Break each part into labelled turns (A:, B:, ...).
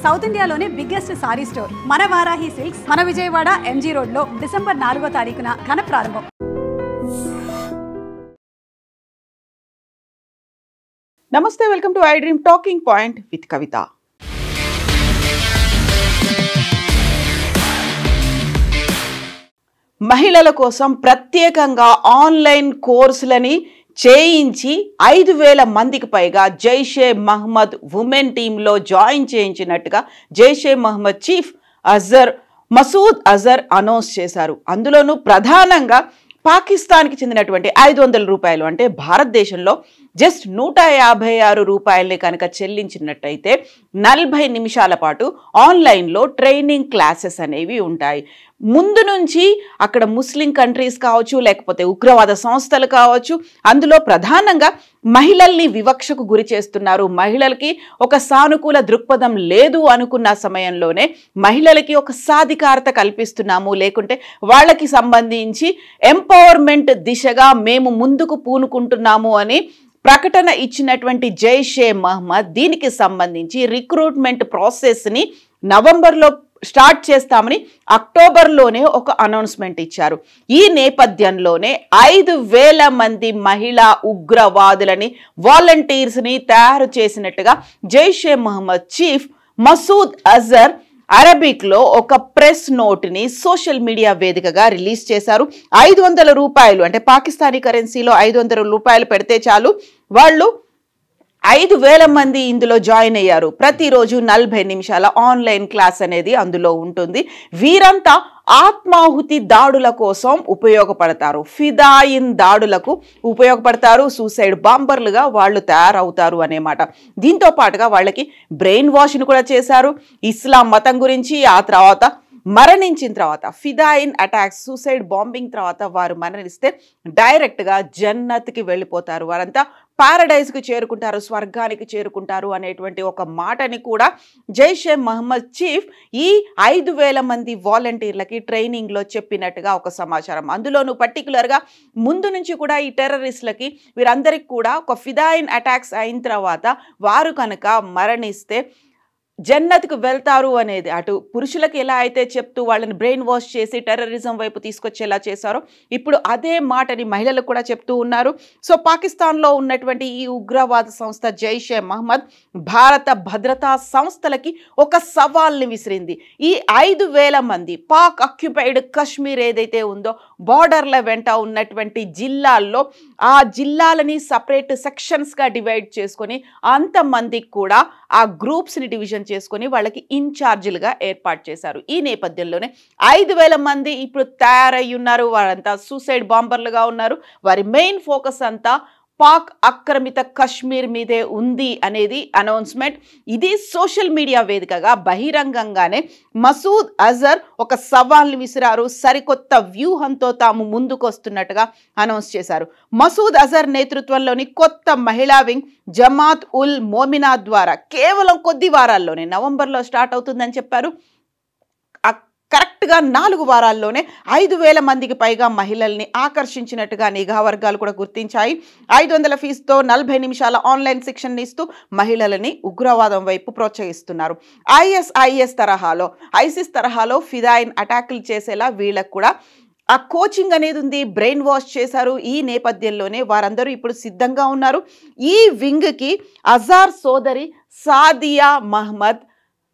A: South ఇండియాలోనే biggest sorry store మన Varahi Silks మన విజయవాడ ఎంజీ రోడ్ లో డిసెంబర్ 4వ తారీఖున ఘన ప్రారంభం.
B: నమస్తే, welcome to I dream talking point with Kavitha. మహిళల కోసం ప్రత్యేకంగా ఆన్లైన్ కోర్సులని చేయించి 5,000 మందికి పైగా జైషే మహమ్మద్ ఉమెన్ టీంలో జాయిన్ చేయించినట్టుగా జైషే మహమ్మద్ చీఫ్ మసూద్ అజర్ అనౌన్స్ చేశారు. అందులోనూ ప్రధానంగా పాకిస్తాన్కి చెందినటువంటి 500 రూపాయలు అంటే భారతదేశంలో జస్ట్ 156 రూపాయలని కనుక చెల్లించినట్టయితే 40 నిమిషాల పాటు ఆన్లైన్లో ట్రైనింగ్ క్లాసెస్ అనేవి ఉంటాయి. ముందు నుంచి అక్కడ ముస్లిం కంట్రీస్ కావచ్చు, లేకపోతే ఉగ్రవాద సంస్థలు కావచ్చు, అందులో ప్రధానంగా మహిళల్ని వివక్షకు గురి చేస్తున్నారు. మహిళలకి ఒక సానుకూల దృక్పథం లేదు అనుకున్న సమయంలోనే మహిళలకి ఒక సాధికారత కల్పిస్తున్నాము, లేకుంటే వాళ్ళకి సంబంధించి ఎంపవర్మెంట్ దిశగా మేము ముందుకు పూనుకుంటున్నాము అని ప్రకటన ఇచ్చినటువంటి జైషే మహమ్మద్ దీనికి సంబంధించి రిక్రూట్మెంట్ ప్రాసెస్ని నవంబర్లో స్టార్ట్ చేస్తామని అక్టోబర్లోనే ఒక అనౌన్స్మెంట్ ఇచ్చారు. ఈ నేపథ్యంలోనే 5,000 మంది మహిళా ఉగ్రవాదులని వాలంటీర్స్ని తయారు చేసినట్టుగా జైషే మహమ్మద్ చీఫ్ మసూద్ అజర్ అరబిక్లో ఒక ప్రెస్ నోట్ని సోషల్ మీడియా వేదికగా రిలీజ్ చేశారు. 500 రూపాయలు అంటే పాకిస్తానీ కరెన్సీలో 500 రూపాయలు పెడితే చాలు, వాళ్ళు 5,000 మంది ఇందులో జాయిన్ అయ్యారు. ప్రతిరోజు 40 నిమిషాల ఆన్లైన్ క్లాస్ అనేది అందులో ఉంటుంది. వీరంతా ఆత్మాహుతి దాడుల కోసం ఉపయోగపడతారు, ఫిదాయిన్ దాడులకు ఉపయోగపడతారు, సూసైడ్ బాంబర్లుగా వాళ్ళు తయారవుతారు అనేమాట. దీంతో పాటుగా వాళ్ళకి బ్రెయిన్ వాష్ను కూడా చేశారు. ఇస్లాం మతం గురించి, ఆ తర్వాత మరణించిన తర్వాత ఫిదాయిన్ అటాక్స్, సూసైడ్ బాంబింగ్ తర్వాత వారు మరణిస్తే డైరెక్ట్గా జన్నత్కి వెళ్ళిపోతారు, వారంతా పారడైజ్కి చేరుకుంటారు, స్వర్గానికి చేరుకుంటారు అనేటువంటి ఒక మాటని కూడా జైషే మహమ్మద్ చీఫ్ ఈ 5,000 మంది వాలంటీర్లకి ట్రైనింగ్లో చెప్పినట్టుగా ఒక సమాచారం. అందులోనూ పర్టికులర్గా ముందు నుంచి కూడా ఈ టెర్రరిస్టులకి వీరందరికీ కూడా ఒక ఫిదాయిన్ అటాక్స్ అయిన తర్వాత వారు కనుక మరణిస్తే జన్నత్కు వెళ్తారు అనేది, అటు పురుషులకు ఎలా అయితే చెప్తూ వాళ్ళని బ్రెయిన్ వాష్ చేసి టెర్రరిజం వైపు తీసుకొచ్చేలా చేశారో ఇప్పుడు అదే మాటని మహిళలకు కూడా చెప్తూ ఉన్నారు. సో పాకిస్తాన్లో ఉన్నటువంటి ఈ ఉగ్రవాద సంస్థ జైషే మహమ్మద్ భారత భద్రతా సంస్థలకి ఒక సవాల్ని విసిరింది. ఈ 5,000 మంది పాక్ ఆక్యుపైడ్ కశ్మీర్ ఏదైతే ఉందో బార్డర్ల వెంట ఉన్నటువంటి జిల్లాల్లో ఆ జిల్లాలని సపరేట్ సెక్షన్స్గా డివైడ్ చేసుకొని అంతమందికి కూడా ఆ గ్రూప్స్ని డివిజన్ చేసుకొని వాళ్ళకి ఇన్ఛార్జీలుగా ఏర్పాటు చేశారు. ఈ నేపథ్యంలోనే 5,000 మంది ఇప్పుడు తయారయ్యి ఉన్నారు. వారంతా సూసైడ్ బాంబర్లుగా ఉన్నారు. వారి మెయిన్ ఫోకస్ అంతా పాక్ ఆక్రమిత కశ్మీర్ మీదే ఉంది అనేది అనౌన్స్మెంట్. ఇది సోషల్ మీడియా వేదికగా బహిరంగంగానే మసూద్ అజర్ ఒక సవాల్ని విసిరారు. సరికొత్త వ్యూహంతో తాము ముందుకు వస్తున్నట్టుగా అనౌన్స్ చేశారు. మసూద్ అజర్ నేతృత్వంలోని కొత్త మహిళా వింగ్ జమాత్ ఉల్ మోమినా ద్వారా కేవలం కొద్ది వారాల్లోనే నవంబర్లో స్టార్ట్ అవుతుందని చెప్పారు. కరెక్ట్గా 4 వారాల్లోనే 5,000 మందికి పైగా మహిళల్ని ఆకర్షించినట్టుగా నిఘా వర్గాలు కూడా గుర్తించాయి. 500 ఫీజుతో 40 నిమిషాల ఆన్లైన్ శిక్షణ ఇస్తూ మహిళలని ఉగ్రవాదం వైపు ప్రోత్సహిస్తున్నారు. ఐసిస్ తరహాలో ఫిదాయిన్ అటాకులు చేసేలా వీళ్ళకు కూడా ఆ కోచింగ్ అనేది ఉంది, బ్రెయిన్ వాష్ చేశారు. ఈ నేపథ్యంలోనే వారందరూ ఇప్పుడు సిద్ధంగా ఉన్నారు. ఈ వింగ్కి అజార్ సోదరి సాదియా మహమ్మద్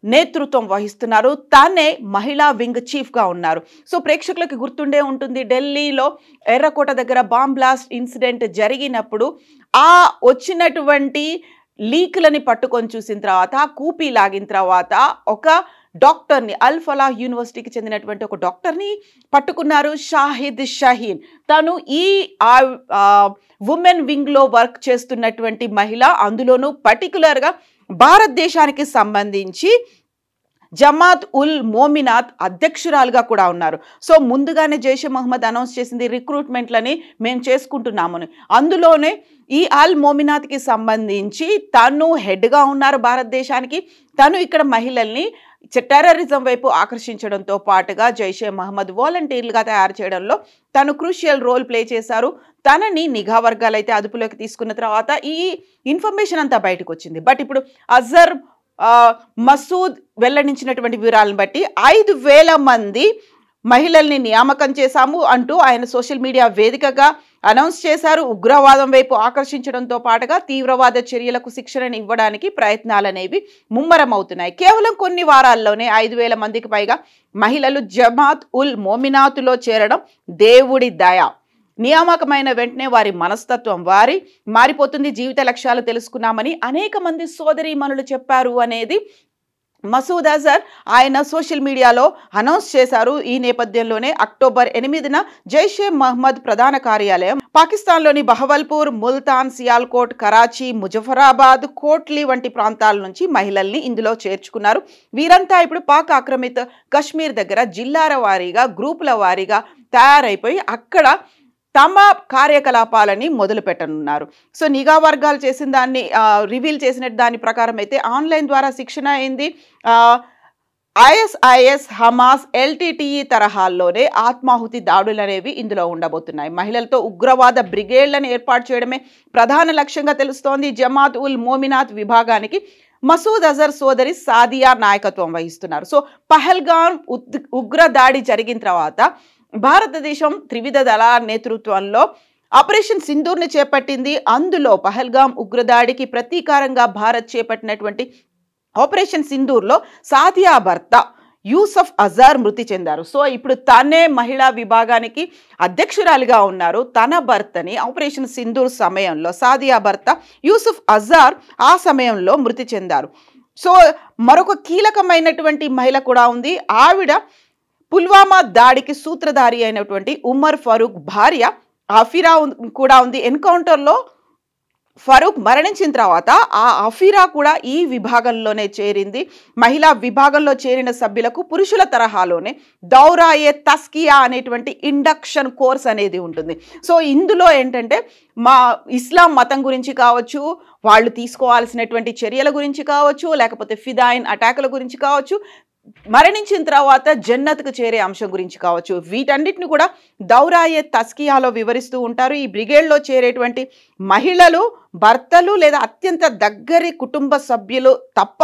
B: నేతృత్వం వహిస్తున్నారు. తానే మహిళా వింగ్ చీఫ్గా ఉన్నారు. సో ప్రేక్షకులకు గుర్తుండే ఉంటుంది, ఢిల్లీలో ఎర్రకోట దగ్గర బాంబ్ బ్లాస్ట్ ఇన్సిడెంట్ జరిగినప్పుడు ఆ వచ్చినటువంటి లీక్లని పట్టుకొని చూసిన తర్వాత, కూపీ లాగిన తర్వాత ఒక డాక్టర్ని, అల్ ఫలాహ్ యూనివర్సిటీకి చెందినటువంటి ఒక డాక్టర్ని పట్టుకున్నారు, షాహిద్ షహీన్. తను ఈ ఉమెన్ వింగ్లో వర్క్ చేస్తున్నటువంటి మహిళ, అందులోనూ పర్టికులర్గా భారతదేశానికి సంబంధించి జమాత్ ఉల్ మోమినాత్ అధ్యక్షురాలుగా కూడా ఉన్నారు. సో ముందుగానే జైషే మహమ్మద్ అనౌన్స్ చేసింది రిక్రూట్మెంట్లని మేము చేసుకుంటున్నామని. అందులోనే ఈ అల్ మోమినాత్కి సంబంధించి తను హెడ్గా ఉన్నారు భారతదేశానికి. తను ఇక్కడ మహిళల్ని టెర్రరిజం వైపు ఆకర్షించడంతో పాటుగా జైషే మహమ్మద్ వాలంటీర్లుగా తయారు చేయడంలో తను క్రూషియల్ రోల్ ప్లే చేశారు. తనని నిఘా వర్గాలు అయితే అదుపులోకి తీసుకున్న తర్వాత ఈ ఇన్ఫర్మేషన్ అంతా బయటకు వచ్చింది. బట్ ఇప్పుడు అజర్ మసూద్ వెల్లడించినటువంటి వివరాలను బట్టి 5,000 మంది మహిళల్ని నియామకం చేశాము అంటూ ఆయన సోషల్ మీడియా వేదికగా అనౌన్స్ చేశారు. ఉగ్రవాదం వైపు ఆకర్షించడంతో పాటుగా తీవ్రవాద చర్యలకు శిక్షణను ఇవ్వడానికి ప్రయత్నాలనేవి ముమ్మరమవుతున్నాయి. కేవలం కొన్ని వారాల్లోనే 5,000 మందికి పైగా మహిళలు జమాత్ ఉల్ మోమినాతులో చేరడం దేవుడి దయ. నియామకమైన వెంటనే వారి మనస్తత్వం మారిపోతుంది. జీవిత లక్ష్యాలు తెలుసుకున్నామని అనేక మంది సోదరీమణులు చెప్పారు అనేది మసూద్ అజర్ ఆయన సోషల్ మీడియాలో అనౌన్స్ చేశారు. ఈ నేపథ్యంలోనే అక్టోబర్ 8న జైషే మహ్మద్ ప్రధాన కార్యాలయం పాకిస్తాన్లోని బహవల్పూర్, ముల్తాన్, సియాల్కోట్, కరాచీ, ముజఫరాబాద్, కోట్లీ వంటి ప్రాంతాల నుంచి మహిళల్ని ఇందులో చేర్చుకున్నారు. వీరంతా ఇప్పుడు పాక్ ఆక్రమిత కశ్మీర్ దగ్గర జిల్లాల వారీగా, గ్రూపుల వారీగా తయారైపోయి అక్కడ తమ కార్యకలాపాలని మొదలు పెట్టనున్నారు. సో నిఘా వర్గాలు చేసిన దాన్ని రివీల్ చేసిన దాని ప్రకారం అయితే ఆన్లైన్ ద్వారా శిక్షణ అయింది. ISIS, హమాస్, LTTE తరహాల్లోనే ఆత్మాహుతి దాడులు అనేవి ఇందులో ఉండబోతున్నాయి. మహిళలతో ఉగ్రవాద బ్రిగేడ్లను ఏర్పాటు చేయడమే ప్రధాన లక్ష్యంగా తెలుస్తోంది. జమాత్ ఉల్ మోమినాత్ విభాగానికి మసూద్ అజర్ సోదరి సాదియా నాయకత్వం వహిస్తున్నారు. సో పహల్గామ్ ఉగ్ర దాడి జరిగిన తర్వాత భారతదేశం త్రివిధ దళాల నేతృత్వంలో ఆపరేషన్ సింధూర్ని చేపట్టింది. అందులో పహల్గామ్ ఉగ్రదాడికి ప్రతీకారంగా భారత్ చేపట్టినటువంటి ఆపరేషన్ సింధూర్లో సాదియా భర్త యూసఫ్ అజార్ మృతి చెందారు. సో ఇప్పుడు తనే మహిళా విభాగానికి అధ్యక్షురాలిగా ఉన్నారు. తన భర్తని ఆపరేషన్ సింధూర్ సమయంలో సాదియా భర్త యూసఫ్ అజార్ ఆ సమయంలో మృతి చెందారు. సో మరొక కీలకమైనటువంటి మహిళ కూడా ఉంది. ఆవిడ పుల్వామా దాడికి సూత్రధారి అయినటువంటి ఉమర్ ఫరూక్ భార్య అఫీరా కూడా ఉంది. ఎన్కౌంటర్లో ఫరూక్ మరణించిన తర్వాత ఆ అఫీరా కూడా ఈ విభాగంలోనే చేరింది. మహిళా విభాగంలో చేరిన సభ్యులకు పురుషుల తరహాలోనే దౌరాయే తస్కియా అనేటువంటి ఇండక్షన్ కోర్స్ అనేది ఉంటుంది. సో ఇందులో ఏంటంటే మా ఇస్లాం మతం గురించి కావచ్చు, వాళ్ళు తీసుకోవాల్సినటువంటి చర్యల గురించి కావచ్చు, లేకపోతే ఫిదాయిన్ అటాకుల గురించి కావచ్చు, మరణించిన తర్వాత జన్నత్కు చేరే అంశం గురించి కావచ్చు, వీటన్నిటిని కూడా దౌరాయే తస్కియాలో వివరిస్తూ ఉంటారు. ఈ బ్రిగేడ్లో చేరేటువంటి మహిళలు భర్తలు లేదా అత్యంత దగ్గరి కుటుంబ సభ్యులు తప్ప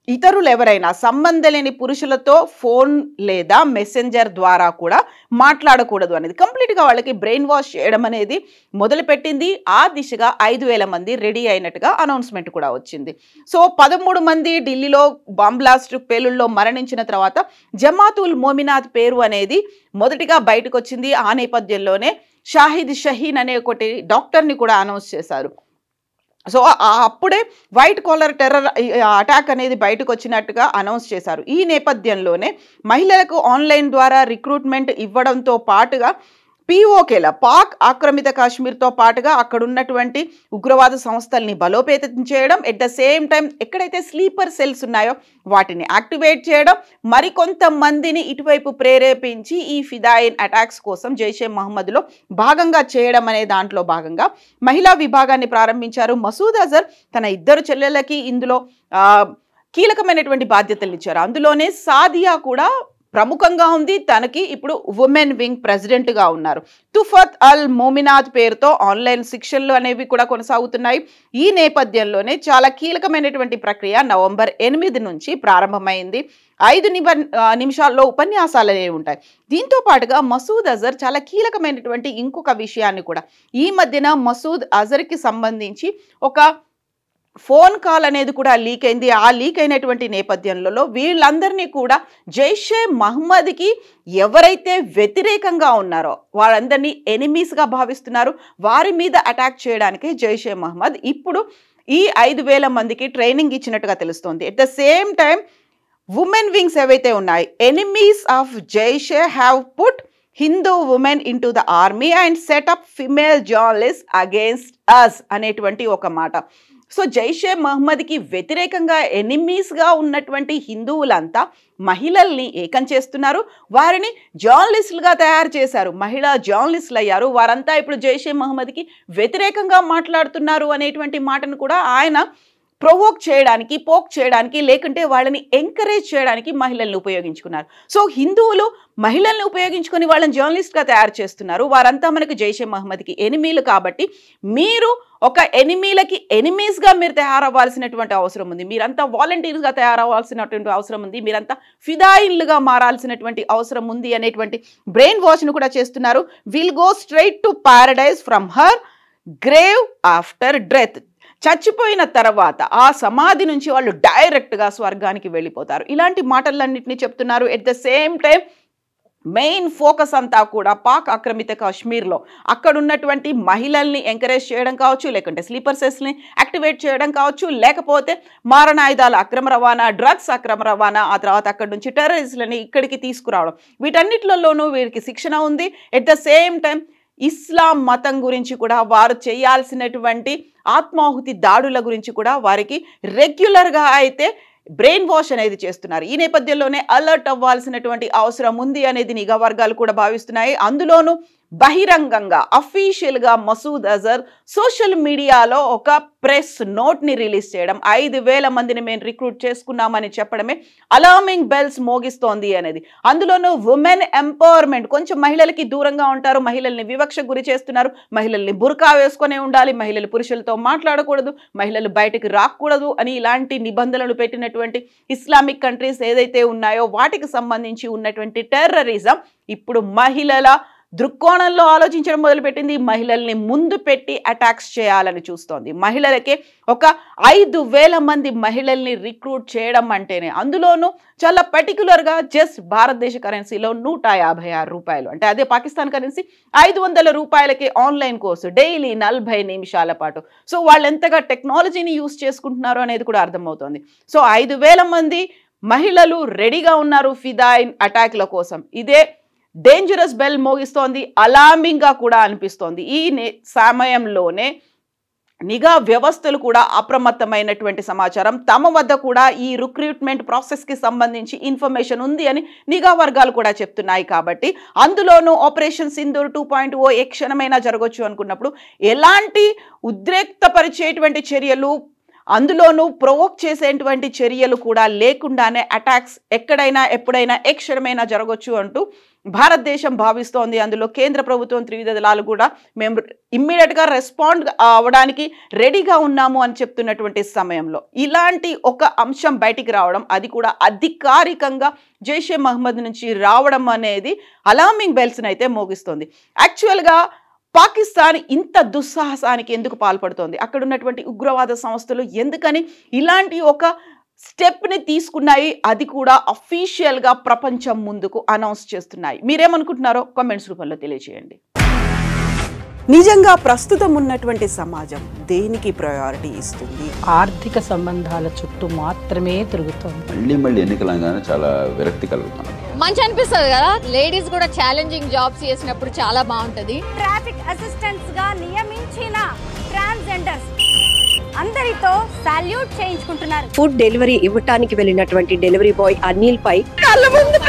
B: ఇతరులు ఎవరైనా సంబంధం లేని పురుషులతో ఫోన్ లేదా మెసెంజర్ ద్వారా కూడా మాట్లాడకూడదు అనేది కంప్లీట్గా వాళ్ళకి బ్రెయిన్ వాష్ చేయడం అనేది మొదలుపెట్టింది. ఆ దిశగా 5,000 మంది రెడీ అయినట్టుగా అనౌన్స్మెంట్ కూడా వచ్చింది. సో 13 మంది ఢిల్లీలో బాంబ్ బ్లాస్ట్ పేలుల్లో మరణించిన తర్వాత జమాత్ ఉల్ మోమినాత్ పేరు అనేది మొదటిగా బయటకు వచ్చింది. ఆ నేపథ్యంలోనే షాహిద్ షహీన్ అనే ఒకటి డాక్టర్ని కూడా అనౌన్స్ చేశారు. సో అప్పుడే వైట్ కాలర్ టెర్రర్ అటాక్ అనేది బయటకు వచ్చినట్టుగా అనౌన్స్ చేశారు. ఈ నేపథ్యంలోనే మహిళలకు ఆన్లైన్ ద్వారా రిక్రూట్మెంట్ ఇవ్వడంతో పాటుగా POKల పాక్ ఆక్రమిత కాశ్మీర్తో పాటుగా అక్కడ ఉన్నటువంటి ఉగ్రవాద సంస్థల్ని బలోపేతం చేయడం, ఎట్ ద సేమ్ టైం ఎక్కడైతే స్లీపర్ సెల్స్ ఉన్నాయో వాటిని యాక్టివేట్ చేయడం, మరికొంతమందిని ఇటువైపు ప్రేరేపించి ఈ ఫిదాయిన్ అటాక్స్ కోసం జైషే మహమ్మద్లో భాగంగా చేయడం అనే దాంట్లో భాగంగా మహిళా విభాగాన్ని ప్రారంభించారు. మసూద్ అజర్ తన 2 చెల్లెలకి ఇందులో కీలకమైనటువంటి బాధ్యతలు ఇచ్చారు. అందులోనే సాదియా కూడా ప్రముఖంగా ఉంది. తనకి ఇప్పుడు ఉమెన్ వింగ్ ప్రెసిడెంట్గా ఉన్నారు. తుఫత్ అల్ మోమినాత్ పేరుతో ఆన్లైన్ శిక్షణలు అనేవి కూడా కొనసాగుతున్నాయి. ఈ నేపథ్యంలోనే చాలా కీలకమైనటువంటి ప్రక్రియ నవంబర్ 8 నుంచి ప్రారంభమైంది. 5 నిమిషాల్లో ఉపన్యాసాలు అనేవి ఉంటాయి. దీంతో పాటుగా మసూద్ అజర్ చాలా కీలకమైనటువంటి ఇంకొక విషయాన్ని కూడా ఈ మధ్యన మసూద్ అజర్కి సంబంధించి ఒక ఫోన్ కాల్ అనేది కూడా లీక్ అయింది. ఆ లీక్ అయినటువంటి నేపథ్యంలో వీళ్ళందరినీ కూడా జైషే మహమ్మద్కి ఎవరైతే వ్యతిరేకంగా ఉన్నారో వాళ్ళందరినీ ఎనిమీస్గా భావిస్తున్నారు. వారి మీద అటాక్ చేయడానికి జైషే మహమ్మద్ ఇప్పుడు ఈ 5,000 మందికి ట్రైనింగ్ ఇచ్చినట్టుగా తెలుస్తోంది. At the same time women wings ఏవైతే ఉన్నాయి, enemies of Jaish have put Hindu women into the army and set up female journalist against us అనేటువంటి ఒక మాట. సో జైషే మహమ్మద్కి వ్యతిరేకంగా ఎనిమీస్గా ఉన్నటువంటి హిందువులంతా మహిళల్ని ఏకం చేస్తున్నారు. వారిని జర్నలిస్టులుగా తయారు చేశారు. మహిళా జర్నలిస్టులు అయ్యారు. వారంతా ఇప్పుడు జైషే మహమ్మద్కి వ్యతిరేకంగా మాట్లాడుతున్నారు అనేటువంటి మాటను కూడా ఆయన ప్రొవోక్ చేయడానికి, పోక్ చేయడానికి, లేకుంటే వాళ్ళని ఎంకరేజ్ చేయడానికి మహిళల్ని ఉపయోగించుకున్నారు. సో హిందువులు మహిళల్ని ఉపయోగించుకొని వాళ్ళని జర్నలిస్ట్గా తయారు చేస్తున్నారు. వారంతా మనకు జైషే మహమ్మద్కి ఎనిమీలు కాబట్టి మీరు ఒక ఎనిమీలకి ఎనిమీస్గా మీరు తయారవ్వాల్సినటువంటి అవసరం ఉంది. మీరంతా వాలంటీర్స్గా తయారవ్వాల్సినటువంటి అవసరం ఉంది. మీరంతా ఫిదాయిన్లుగా మారాల్సినటువంటి అవసరం ఉంది అనేటువంటి బ్రెయిన్ వాష్ను కూడా చేస్తున్నారు. Will go straight to paradise from her grave after death. చచ్చిపోయిన తర్వాత ఆ సమాధి నుంచి వాళ్ళు డైరెక్ట్గా స్వర్గానికి వెళ్ళిపోతారు. ఇలాంటి మాటలన్నింటినీ చెప్తున్నారు. At the same time main focus అంతా కూడా పాక్ ఆక్రమిత కాశ్మీర్లో అక్కడ ఉన్నటువంటి మహిళల్ని ఎంకరేజ్ చేయడం కావచ్చు, లేకుంటే స్లీపర్ సెల్స్ని యాక్టివేట్ చేయడం కావచ్చు, లేకపోతే మారణాయుధాల అక్రమ రవాణా, డ్రగ్స్ అక్రమ రవాణా, ఆ తర్వాత అక్కడ నుంచి టెర్రరిస్టులని ఇక్కడికి తీసుకురావడం, వీటన్నిటిలోనూ వీరికి శిక్షణ ఉంది. ఎట్ ద సేమ్ టైం ఇస్లాం మతం గురించి కూడా వారు చేయాల్సినటువంటి ఆత్మాహుతి దాడుల గురించి కూడా వారికి రెగ్యులర్గా అయితే బ్రెయిన్ వాష్ అనేది చేస్తున్నారు. ఈ నేపథ్యంలోనే అలర్ట్ అవ్వాల్సినటువంటి అవసరం ఉంది అనేది నిఘా వర్గాలు కూడా భావిస్తున్నాయి. అందులోనూ బహిరంగంగా అఫీషియల్గా మసూద్ అజర్ సోషల్ మీడియాలో ఒక ప్రెస్ నోట్ని రిలీజ్ చేయడం, 5,000 మందిని మేము రిక్రూట్ చేసుకున్నామని చెప్పడమే అలార్మింగ్ బెల్స్ మోగిస్తోంది అనేది. అందులోనూ ఉమెన్ ఎంపవర్మెంట్, కొంచెం మహిళలకి దూరంగా ఉంటారు, మహిళల్ని వివక్షకు గురి చేస్తున్నారు, మహిళల్ని బుర్కా వేసుకునే ఉండాలి, మహిళలు పురుషులతో మాట్లాడకూడదు, మహిళలు బయటకు రాకూడదు అని ఇలాంటి నిబంధనలు పెట్టినటువంటి ఇస్లామిక్ కంట్రీస్ ఏదైతే ఉన్నాయో వాటికి సంబంధించి ఉన్నటువంటి టెర్రరిజం ఇప్పుడు మహిళల దృక్కోణంలో ఆలోచించడం మొదలుపెట్టింది. మహిళల్ని ముందు పెట్టి అటాక్స్ చేయాలని చూస్తోంది. మహిళలకే ఒక 5,000 మంది మహిళల్ని రిక్రూట్ చేయడం అంటేనే, అందులోనూ చాలా పర్టికులర్గా జస్ట్ భారతదేశ కరెన్సీలో 156 రూపాయలు, అంటే అదే పాకిస్తాన్ కరెన్సీ 500 రూపాయలకి ఆన్లైన్ కోర్సు డైలీ 40 నిమిషాల పాటు. సో వాళ్ళు ఎంతగా టెక్నాలజీని యూస్ చేసుకుంటున్నారో అనేది కూడా అర్థమవుతోంది. సో 5,000 మంది మహిళలు రెడీగా ఉన్నారు ఫిదాయిన్ అటాక్ల కోసం. ఇదే డేంజరస్ బెల్ మోగిస్తోంది, అలార్మింగ్గా కూడా అనిపిస్తోంది. ఈ సమయంలోనే నిఘా వ్యవస్థలు కూడా అప్రమత్తమైనటువంటి సమాచారం, తమ వద్ద కూడా ఈ రిక్రూట్మెంట్ ప్రాసెస్కి సంబంధించి ఇన్ఫర్మేషన్ ఉంది అని నిఘా వర్గాలు కూడా చెప్తున్నాయి. కాబట్టి అందులోనూ ఆపరేషన్ సింధూర్ 2.0 ఏ క్షణమైనా జరగవచ్చు అనుకున్నప్పుడు ఎలాంటి ఉద్రేక్తపరిచేటువంటి చర్యలు, అందులోనూ ప్రొవోక్ చేసేటువంటి చర్యలు కూడా లేకుండానే అటాక్స్ ఎక్కడైనా ఎప్పుడైనా ఏ క్షణమైనా జరగవచ్చు అంటూ భారతదేశం భావిస్తోంది. అందులో కేంద్ర ప్రభుత్వం త్రివిధ దళాలు కూడా మేము ఇమ్మీడియట్గా రెస్పాండ్ అవ్వడానికి రెడీగా ఉన్నాము అని చెప్తున్నటువంటి సమయంలో ఇలాంటి ఒక అంశం బయటికి రావడం, అది కూడా అధికారికంగా జైషే మహమ్మద్ నుంచి రావడం అనేది అలార్మింగ్ బెల్స్ని అయితే మోగిస్తోంది. యాక్చువల్గా పాకిస్తాన్ ఇంత దుస్సాహసానికి ఎందుకు పాల్పడుతోంది? అక్కడ ఉన్నటువంటి ఉగ్రవాద సంస్థలు ఎందుకని ఇలాంటి ఒక స్టెప్ని తీసుకున్నాయి? అది కూడా అఫీషియల్గా ప్రపంచం ముందుకు అనౌన్స్ చేస్తున్నాయి. మీరేమనుకుంటున్నారో కామెంట్స్ రూపంలో తెలియజేయండి. నిజంగా ప్రస్తుతం ఉన్నటువంటి సమాజం దేనికి ప్రయారిటీ ఇస్తుంది?
C: ఆర్థిక సంబంధాల చుట్టూ మాత్రమే తిరుగుతుంది.
D: మళ్ళీ ఎన్నికలంగానే చాలా విరక్తి కలుగుతుంది.
E: మంచి అనిపిస్తుంది కదా, లేడీస్ కూడా ఛాలెంజింగ్ జాబ్స్ చేసినప్పుడు చాలా బాగుంటది.
A: ట్రాఫిక్ అసిస్టెంట్స్ గా నియమించిన ట్రాన్స్జెండర్స్ అందరితో సాల్యూట్ చేయించుకుంటున్నారు.
F: ఫుడ్ డెలివరీ ఇవ్వటానికి వెళ్ళినటువంటి డెలివరీ బాయ్ అనిల్ పై
B: కళ్ళ ముందు